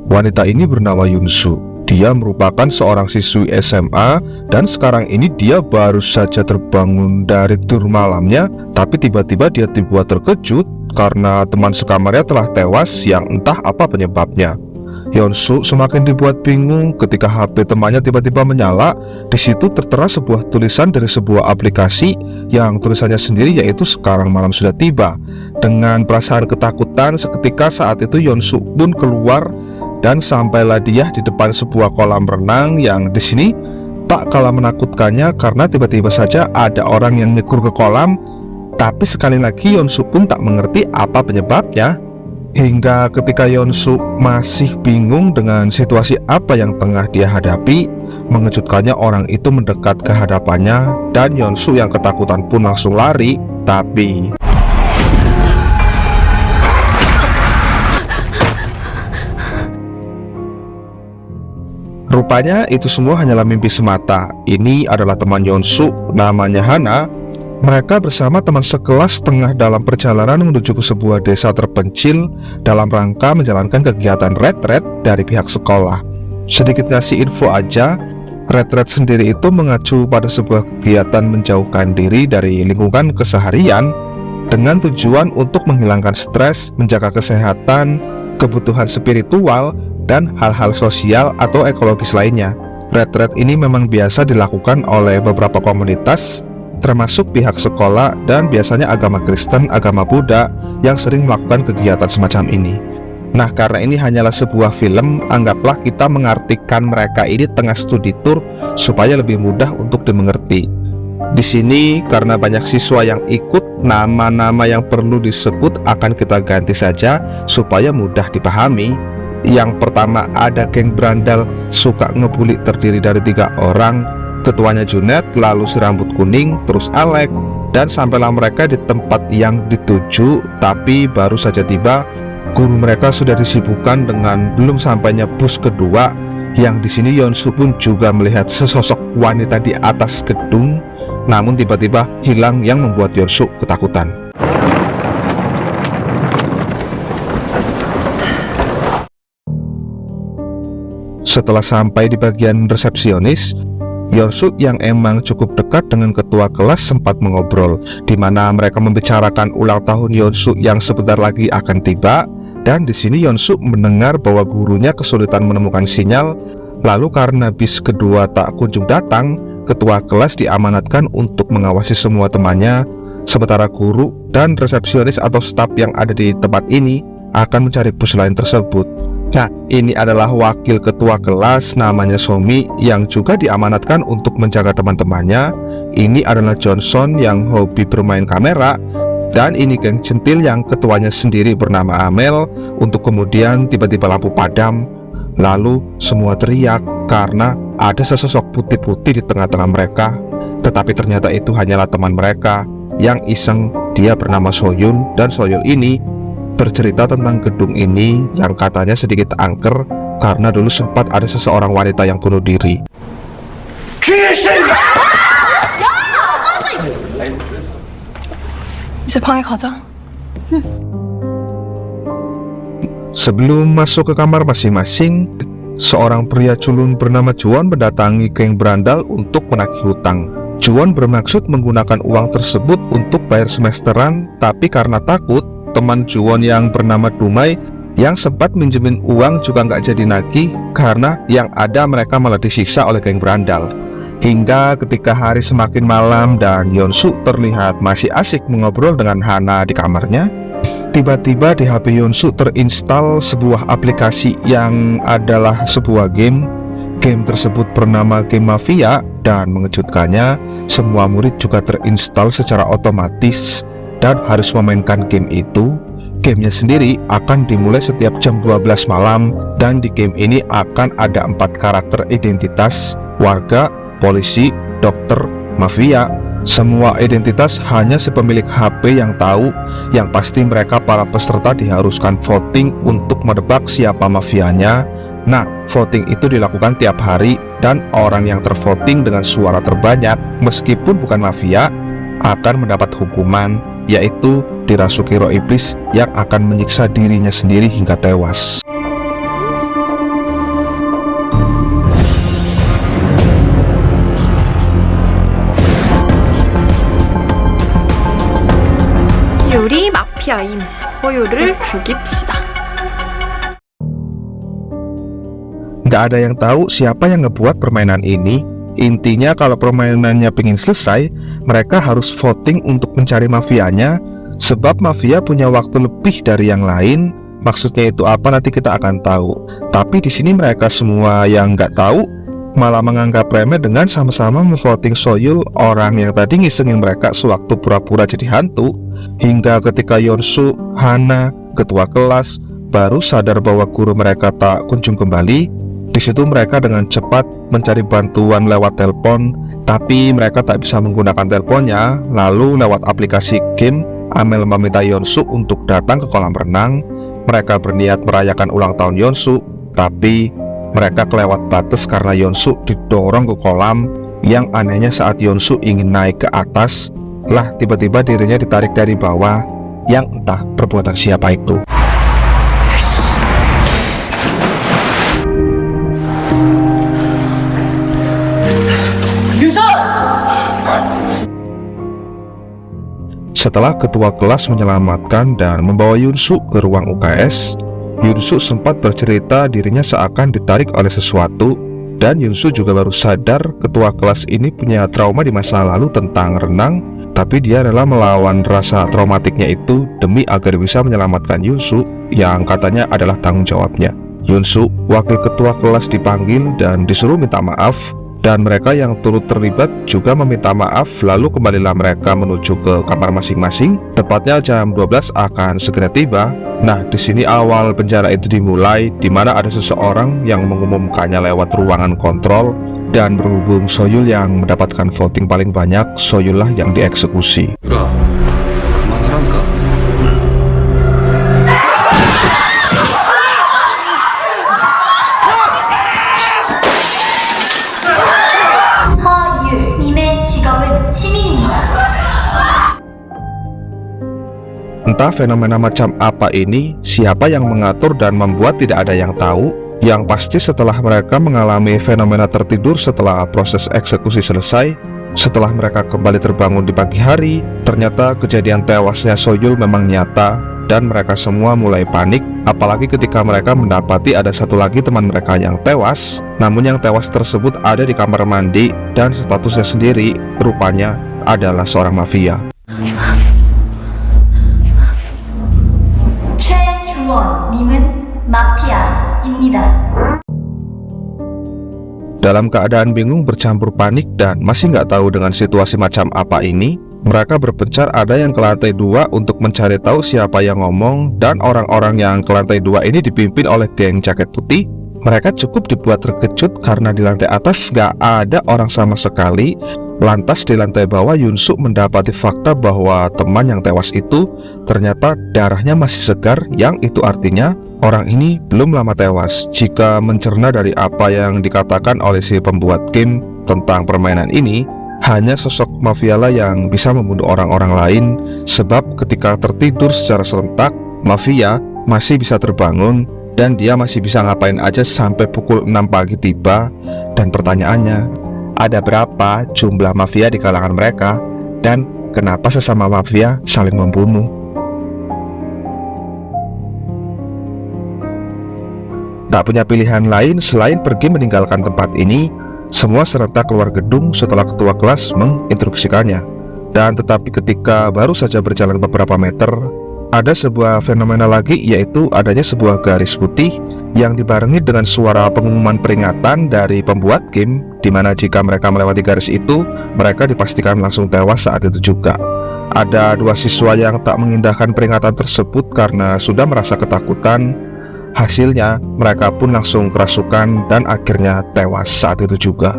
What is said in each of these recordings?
Wanita ini bernama Yunsu. Dia merupakan seorang siswi SMA dan sekarang ini dia baru saja terbangun dari tidur malamnya, tapi tiba-tiba dia dibuat terkejut karena teman sekamarnya telah tewas yang entah apa penyebabnya. Yonsu semakin dibuat bingung ketika HP temannya tiba-tiba menyala. Di situ tertera sebuah tulisan dari sebuah aplikasi yang tulisannya sendiri yaitu "Sekarang malam sudah tiba". Dengan perasaan ketakutan, seketika saat itu Yonsu pun keluar dan sampailah dia di depan sebuah kolam renang yang di sini tak kalah menakutkannya karena tiba-tiba saja ada orang yang nyekur ke kolam. Tapi sekali lagi Yonsu pun tak mengerti apa penyebabnya. Hingga ketika Yonsu masih bingung dengan situasi apa yang tengah dia hadapi, mengejutkannya orang itu mendekat ke hadapannya dan Yonsu yang ketakutan pun langsung lari. Tapi rupanya itu semua hanyalah mimpi semata. Ini adalah teman Yonsu, namanya Hana. Mereka bersama teman sekelas tengah dalam perjalanan menuju ke sebuah desa terpencil dalam rangka menjalankan kegiatan retret dari pihak sekolah. Sedikit ngasih info aja, retret sendiri itu mengacu pada sebuah kegiatan menjauhkan diri dari lingkungan keseharian dengan tujuan untuk menghilangkan stres, menjaga kesehatan, kebutuhan spiritual, dan hal-hal sosial atau ekologis lainnya. Retret ini memang biasa dilakukan oleh beberapa komunitas, termasuk pihak sekolah dan biasanya agama Kristen, agama Buddha yang sering melakukan kegiatan semacam ini. Nah, karena ini hanyalah sebuah film, anggaplah kita mengartikan mereka ini tengah studi tour supaya lebih mudah untuk dimengerti. Di sini karena banyak siswa yang ikut, nama-nama yang perlu disebut akan kita ganti saja supaya mudah dipahami. Yang pertama ada geng berandal suka ngebully terdiri dari 3 orang. Ketuanya Junet, lalu si rambut kuning, terus Alek, dan sampailah mereka di tempat yang dituju. Tapi baru saja tiba, guru mereka sudah disibukkan dengan belum sampainya bus kedua. Yang di sini Yonsu pun juga melihat sesosok wanita di atas gedung, namun tiba-tiba hilang yang membuat Yonsu ketakutan. Setelah sampai di bagian resepsionis, Yonsu yang emang cukup dekat dengan ketua kelas sempat mengobrol, di mana mereka membicarakan ulang tahun Yonsu yang sebentar lagi akan tiba. Dan di sini Yonsu mendengar bahwa gurunya kesulitan menemukan sinyal. Lalu karena bis kedua tak kunjung datang, ketua kelas diamanatkan untuk mengawasi semua temannya, sementara guru dan resepsionis atau staf yang ada di tempat ini akan mencari bus lain tersebut. Nah, ini adalah wakil ketua kelas namanya Somi yang juga diamanatkan untuk menjaga teman-temannya. Ini adalah Johnson yang hobi bermain kamera. Dan ini geng centil yang ketuanya sendiri bernama Amel. Untuk kemudian tiba-tiba lampu padam. Lalu semua teriak karena ada sesosok putih-putih di tengah-tengah mereka. Tetapi ternyata itu hanyalah teman mereka yang iseng. Dia bernama Soyun, dan Soyun ini bercerita tentang gedung ini yang katanya sedikit angker karena dulu sempat ada seseorang wanita yang bunuh diri. Sebelum masuk ke kamar masing-masing, seorang pria culun bernama Juwon mendatangi geng berandal untuk menagih hutang. Juwon bermaksud menggunakan uang tersebut untuk bayar semesteran, tapi karena takut, teman Juwon yang bernama Dumai yang sempat minjemin uang juga nggak jadi nagih karena yang ada mereka malah disiksa oleh geng berandal. Hingga ketika hari semakin malam dan Yonsu terlihat masih asik mengobrol dengan Hana di kamarnya, tiba-tiba di HP Yonsu terinstall sebuah aplikasi yang adalah sebuah game. Game tersebut bernama Game Mafia, dan mengejutkannya semua murid juga terinstall secara otomatis dan harus memainkan game itu. Gamenya sendiri akan dimulai setiap jam 12 malam, dan di game ini akan ada 4 karakter identitas: warga, polisi, dokter, mafia. Semua identitas hanya si pemilik HP yang tahu. Yang pasti mereka para peserta diharuskan voting untuk menebak siapa mafianya. Nah, voting itu dilakukan tiap hari, dan orang yang tervoting dengan suara terbanyak, meskipun bukan mafia, akan mendapat hukuman, yaitu dirasuki roh iblis yang akan menyiksa dirinya sendiri hingga tewas. 허율이 마피아임. 허율을 죽입시다. Nggak ada yang tahu siapa yang ngebuat permainan ini. Intinya kalau permainannya pengen selesai, mereka harus voting untuk mencari mafianya. Sebab mafia punya waktu lebih dari yang lain. Maksudnya itu apa nanti kita akan tahu. Tapi di sini mereka semua yang nggak tahu malah menganggap remeh dengan sama-sama memvoting Soyul, orang yang tadi ngisengin mereka sewaktu pura-pura jadi hantu. Hingga ketika Yeonsu, Hana, ketua kelas baru sadar bahwa guru mereka tak kunjung kembali. Di situ mereka dengan cepat mencari bantuan lewat telepon, tapi mereka tak bisa menggunakan teleponnya. Lalu lewat aplikasi game, Amel meminta Yeonsu untuk datang ke kolam renang. Mereka berniat merayakan ulang tahun Yeonsu, tapi mereka kelewat batas karena Yeonsu didorong ke kolam. Yang anehnya saat Yeonsu ingin naik ke atas, lah tiba-tiba dirinya ditarik dari bawah. Yang entah perbuatan siapa itu. Setelah ketua kelas menyelamatkan dan membawa Yeonsu ke ruang UKS, Yeonsu sempat bercerita dirinya seakan ditarik oleh sesuatu. Dan Yeonsu juga baru sadar ketua kelas ini punya trauma di masa lalu tentang renang. Tapi dia rela melawan rasa traumatiknya itu demi agar bisa menyelamatkan Yeonsu yang katanya adalah tanggung jawabnya. Yeonsu, wakil ketua kelas, dipanggil dan disuruh minta maaf. Dan mereka yang turut terlibat juga meminta maaf. Lalu kembalilah mereka menuju ke kamar masing-masing. Tepatnya jam 12 akan segera tiba. Nah, di sini awal penjara itu dimulai, di mana ada seseorang yang mengumumkannya lewat ruangan kontrol. Dan berhubung Soyul yang mendapatkan voting paling banyak, Soyul lah yang dieksekusi. Entah fenomena macam apa ini, siapa yang mengatur dan membuat tidak ada yang tahu. Yang pasti setelah mereka mengalami fenomena tertidur setelah proses eksekusi selesai, setelah mereka kembali terbangun di pagi hari, ternyata kejadian tewasnya Soyul memang nyata. Dan mereka semua mulai panik, apalagi ketika mereka mendapati ada satu lagi teman mereka yang tewas. Namun yang tewas tersebut ada di kamar mandi dan statusnya sendiri rupanya adalah seorang mafia. 님은 마피아입니다. Dalam keadaan bingung, bercampur panik, dan masih nggak tahu dengan situasi macam apa ini, mereka berpencar ada yang ke lantai 2 untuk mencari tahu siapa yang ngomong. Dan orang-orang yang ke lantai 2 ini dipimpin oleh geng jaket putih. Mereka cukup dibuat terkejut karena di lantai atas nggak ada orang sama sekali. Lantas di lantai bawah Yeonsu mendapati fakta bahwa teman yang tewas itu ternyata darahnya masih segar, yang itu artinya orang ini belum lama tewas. Jika mencerna dari apa yang dikatakan oleh si pembuat game tentang permainan ini, hanya sosok mafialah yang bisa membunuh orang-orang lain. Sebab ketika tertidur secara serentak, mafia masih bisa terbangun dan dia masih bisa ngapain aja sampai pukul 6 pagi tiba. Dan pertanyaannya, ada berapa jumlah mafia di kalangan mereka, dan kenapa sesama mafia saling membunuh? Tak punya pilihan lain selain pergi meninggalkan tempat ini, semua serentak keluar gedung setelah ketua kelas menginstruksikannya. Dan tetapi ketika baru saja berjalan beberapa meter, ada sebuah fenomena lagi, yaitu adanya sebuah garis putih yang dibarengi dengan suara pengumuman peringatan dari pembuat game, di mana jika mereka melewati garis itu, mereka dipastikan langsung tewas saat itu juga. Ada dua siswa yang tak mengindahkan peringatan tersebut karena sudah merasa ketakutan. Hasilnya, mereka pun langsung kerasukan dan akhirnya tewas saat itu juga.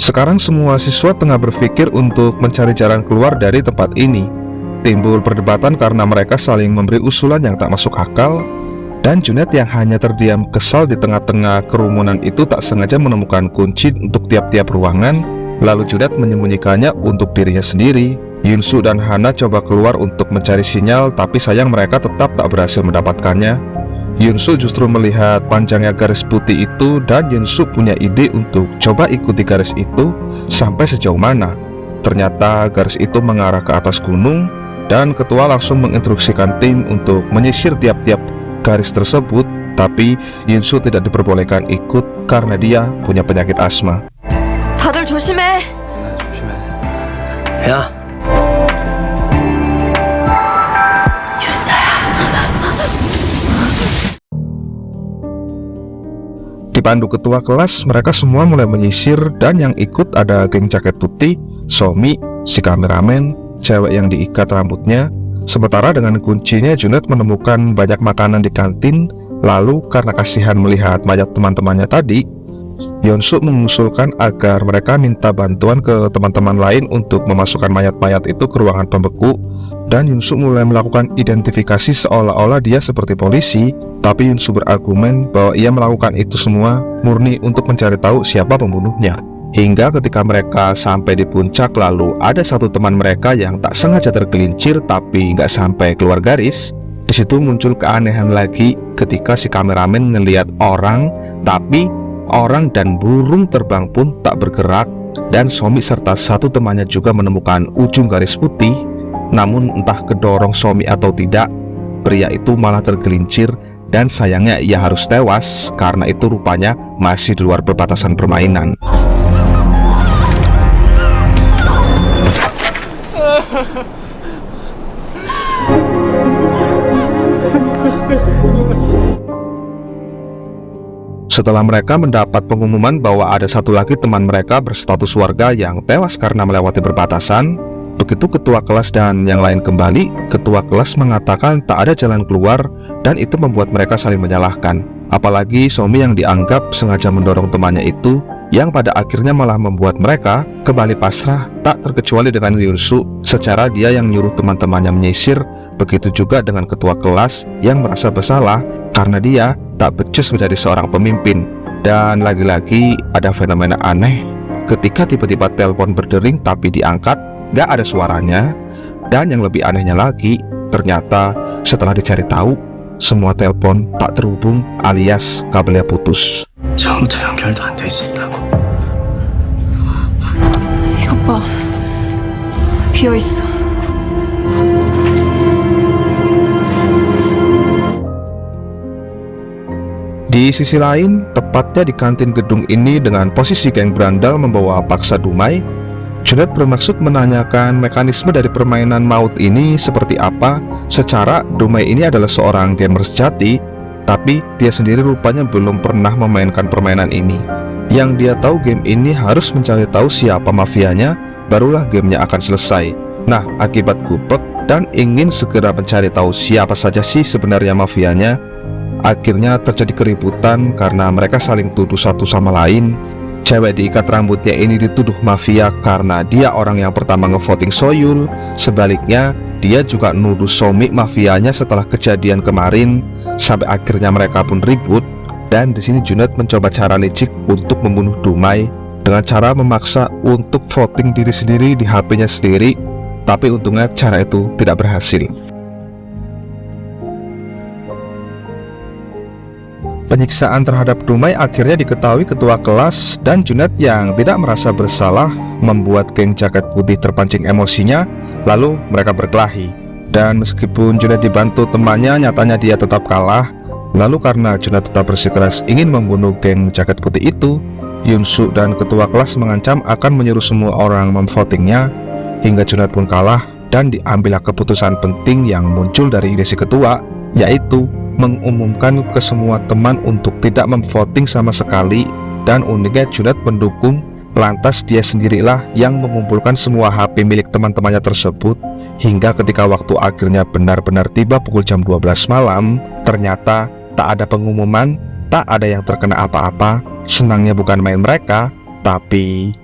Sekarang semua siswa tengah berpikir untuk mencari jalan keluar dari tempat ini. Timbul perdebatan karena mereka saling memberi usulan yang tak masuk akal. Dan Junet yang hanya terdiam kesal di tengah-tengah kerumunan itu tak sengaja menemukan kunci untuk tiap-tiap ruangan. Lalu Junet menyembunyikannya untuk dirinya sendiri. Yunsu dan Hana coba keluar untuk mencari sinyal, tapi sayang mereka tetap tak berhasil mendapatkannya. Yunsu justru melihat panjangnya garis putih itu dan Yunsu punya ide untuk coba ikuti garis itu sampai sejauh mana. Ternyata garis itu mengarah ke atas gunung dan ketua langsung menginstruksikan tim untuk menyisir tiap-tiap garis tersebut, tapi Yunsu tidak diperbolehkan ikut karena dia punya penyakit asma. 다들 조심해. 조심해. 야. Dipandu ketua kelas, mereka semua mulai menyisir dan yang ikut ada geng jaket putih, Somi, si kameramen, cewek yang diikat rambutnya. Sementara dengan kuncinya Junet menemukan banyak makanan di kantin. Lalu karena kasihan melihat mayat teman-temannya tadi, Yonsuk mengusulkan agar mereka minta bantuan ke teman-teman lain untuk memasukkan mayat-mayat itu ke ruangan pembeku. Dan Yonsuk mulai melakukan identifikasi seolah-olah dia seperti polisi, tapi Yonsuk berargumen bahwa ia melakukan itu semua murni untuk mencari tahu siapa pembunuhnya. Hingga ketika mereka sampai di puncak, lalu ada satu teman mereka yang tak sengaja tergelincir tapi nggak sampai keluar garis. Di situ muncul keanehan lagi ketika si kameramen ngelihat orang, tapi orang dan burung terbang pun tak bergerak. Dan Somi serta satu temannya juga menemukan ujung garis putih. Namun entah kedorong Somi atau tidak, pria itu malah tergelincir dan sayangnya ia harus tewas karena itu rupanya masih di luar perbatasan permainan. Setelah mereka mendapat pengumuman bahwa ada satu lagi teman mereka berstatus warga yang tewas karena melewati perbatasan, begitu ketua kelas dan yang lain kembali, ketua kelas mengatakan tak ada jalan keluar dan itu membuat mereka saling menyalahkan. Apalagi Somi yang dianggap sengaja mendorong temannya itu, yang pada akhirnya malah membuat mereka kembali pasrah, tak terkecuali dengan Yunsu. Secara dia yang nyuruh teman-temannya menyisir, begitu juga dengan ketua kelas yang merasa bersalah karena dia tak becus menjadi seorang pemimpin. Dan lagi-lagi ada fenomena aneh ketika tiba-tiba telepon berdering tapi diangkat, gak ada suaranya. Dan yang lebih anehnya lagi, ternyata setelah dicari tahu, semua telepon tak terhubung alias kabelnya putus. 처음부터 연결도 안 돼 있었다고. 이것 봐. 비어 있어. Di sisi lain, tepatnya di kantin gedung ini dengan posisi geng berandal membawa paksa Dumai, Junet bermaksud menanyakan mekanisme dari permainan maut ini seperti apa. Secara Dumai ini adalah seorang gamer sejati, tapi dia sendiri rupanya belum pernah memainkan permainan ini. Yang dia tahu game ini harus mencari tahu siapa mafianya, barulah gamenya akan selesai. Nah, akibat gubek dan ingin segera mencari tahu siapa saja sih sebenarnya mafianya, akhirnya terjadi keributan karena mereka saling tuduh satu sama lain. Cewek diikat rambutnya ini dituduh mafia karena dia orang yang pertama ngevoting Soyul. Sebaliknya, dia juga nuduh Somi mafianya setelah kejadian kemarin. Sampai akhirnya mereka pun ribut. Dan di sini Junet mencoba cara licik untuk membunuh Dumai dengan cara memaksa untuk voting diri sendiri di HP-nya sendiri. Tapi untungnya cara itu tidak berhasil. Penyiksaan terhadap Dumai akhirnya diketahui ketua kelas dan Junet yang tidak merasa bersalah membuat geng jaket putih terpancing emosinya, lalu mereka berkelahi. Dan meskipun Junet dibantu temannya, nyatanya dia tetap kalah. Lalu karena Junet tetap bersikeras ingin membunuh geng jaket putih itu, Yunsu dan ketua kelas mengancam akan menyuruh semua orang memvotingnya. Hingga Junet pun kalah dan diambillah keputusan penting yang muncul dari ide si ketua, yaitu mengumumkan ke semua teman untuk tidak memvoting sama sekali. Dan uniknya Junet mendukung, lantas dia sendirilah yang mengumpulkan semua HP milik teman-temannya tersebut. Hingga ketika waktu akhirnya benar-benar tiba pukul jam 12 malam, ternyata tak ada pengumuman, tak ada yang terkena apa-apa. Senangnya bukan main mereka, tapi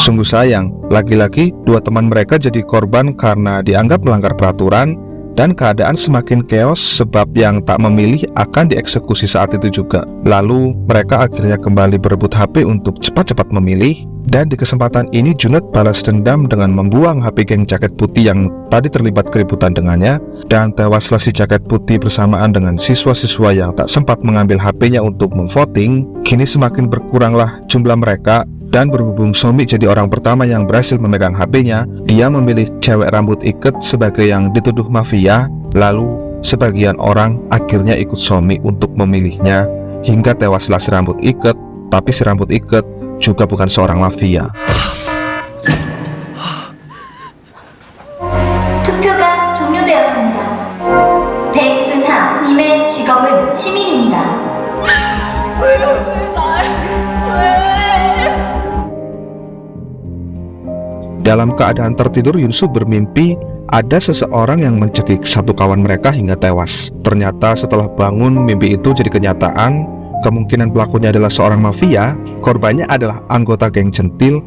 sungguh sayang, lagi-lagi dua teman mereka jadi korban karena dianggap melanggar peraturan. dan keadaan semakin chaos sebab yang tak memilih akan dieksekusi saat itu juga. Lalu mereka akhirnya kembali berebut HP untuk cepat-cepat memilih, dan di kesempatan ini Junet balas dendam dengan membuang HP geng jaket putih yang tadi terlibat keributan dengannya, dan tewaslah si jaket putih bersamaan dengan siswa-siswa yang tak sempat mengambil HP-nya untuk memvoting. Kini semakin berkuranglah jumlah mereka, dan berhubung Somi jadi orang pertama yang berhasil memegang HP-nya, dia memilih cewek rambut iket sebagai yang dituduh mafia. Lalu sebagian orang akhirnya ikut Somi untuk memilihnya, hingga tewaslah si rambut iket. Tapi si rambut iket juga bukan seorang mafia. 투표가 종료되었습니다. 백은하님의 직업은 시민입니다. Dalam keadaan tertidur, Yunsu bermimpi ada seseorang yang mencekik satu kawan mereka hingga tewas. Ternyata setelah bangun, mimpi itu jadi kenyataan. Kemungkinan pelakunya adalah seorang mafia, korbannya adalah anggota geng centil,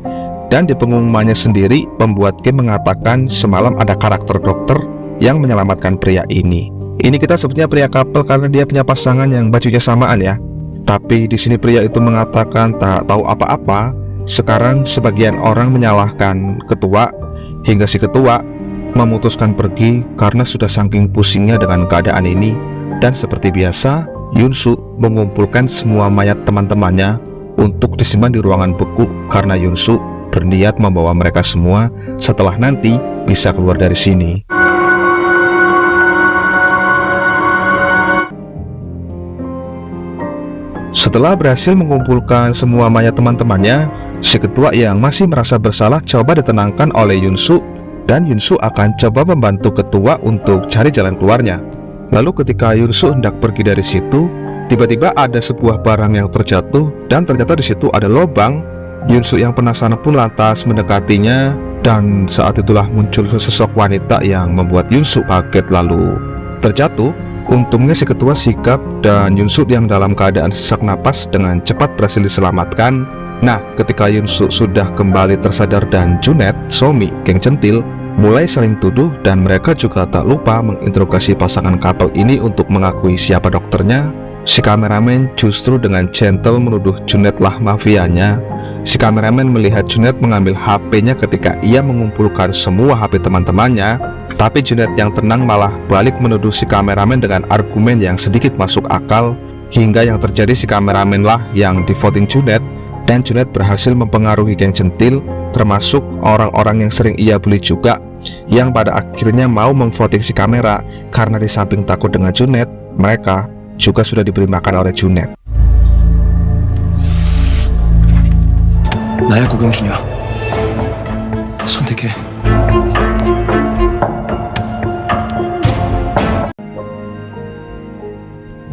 dan di pengumumannya sendiri, pembuat game mengatakan semalam ada karakter dokter yang menyelamatkan pria ini. Ini kita sebutnya pria couple karena dia punya pasangan yang bajunya samaan ya. Tapi di sini pria itu mengatakan tak tahu apa-apa. Sekarang sebagian orang menyalahkan ketua, hingga si ketua memutuskan pergi karena sudah saking pusingnya dengan keadaan ini. Dan seperti biasa, Yunsu mengumpulkan semua mayat teman-temannya untuk disimpan di ruangan beku karena Yunsu berniat membawa mereka semua setelah nanti bisa keluar dari sini. Setelah berhasil mengumpulkan semua mayat teman-temannya, si ketua yang masih merasa bersalah coba ditenangkan oleh Yunsu, dan Yunsu akan coba membantu ketua untuk cari jalan keluarnya. Lalu ketika Yunsu hendak pergi dari situ, tiba-tiba ada sebuah barang yang terjatuh, dan ternyata di situ ada lubang. Yunsu yang penasaran pun lantas mendekatinya, dan saat itulah muncul sesosok wanita yang membuat Yunsu kaget lalu terjatuh. Untungnya si ketua sigap, dan Yunsu yang dalam keadaan sesak napas dengan cepat berhasil diselamatkan. Nah, ketika Yunsu sudah kembali tersadar dan Junet, Somi, geng centil, mulai saling tuduh, dan mereka juga tak lupa menginterogasi pasangan couple ini untuk mengakui siapa dokternya. Si kameramen justru dengan gentle menuduh Junet lah mafianya. Si kameramen melihat Junet mengambil HP-nya ketika ia mengumpulkan semua HP teman-temannya. Tapi Junet yang tenang malah balik menuduh si kameramen dengan argumen yang sedikit masuk akal. Hingga yang terjadi si kameramen lah yang di-voting Junet, dan Junet berhasil mempengaruhi geng centil, termasuk orang-orang yang sering ia bully juga, yang pada akhirnya mau memvoting si kamera karena di samping takut dengan Junet, mereka juga sudah diberi makan oleh Junet. 나야 고경준이야. 선택해.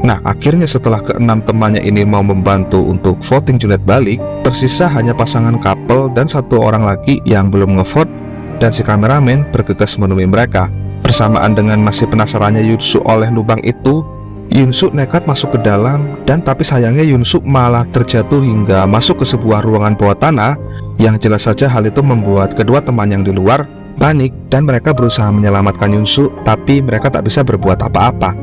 Nah, akhirnya setelah keenam temannya ini mau membantu untuk voting Junet balik, tersisa hanya pasangan couple dan satu orang lagi yang belum ngevote, dan si kameramen bergegas menemui mereka. Bersamaan dengan masih penasarannya Yunsu oleh lubang itu, Yunsu nekat masuk ke dalam, dan tapi sayangnya Yunsu malah terjatuh hingga masuk ke sebuah ruangan bawah tanah. Yang jelas saja hal itu membuat kedua teman yang di luar panik, dan mereka berusaha menyelamatkan Yunsu, tapi mereka tak bisa berbuat apa-apa.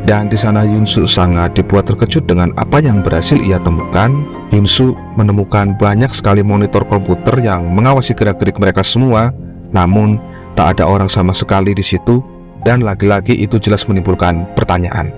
Dan di sana Yunsu sangat dibuat terkejut dengan apa yang berhasil ia temukan. Yunsu menemukan banyak sekali monitor komputer yang mengawasi gerak-gerik mereka semua, namun tak ada orang sama sekali di situ, dan lagi-lagi itu jelas menimbulkan pertanyaan.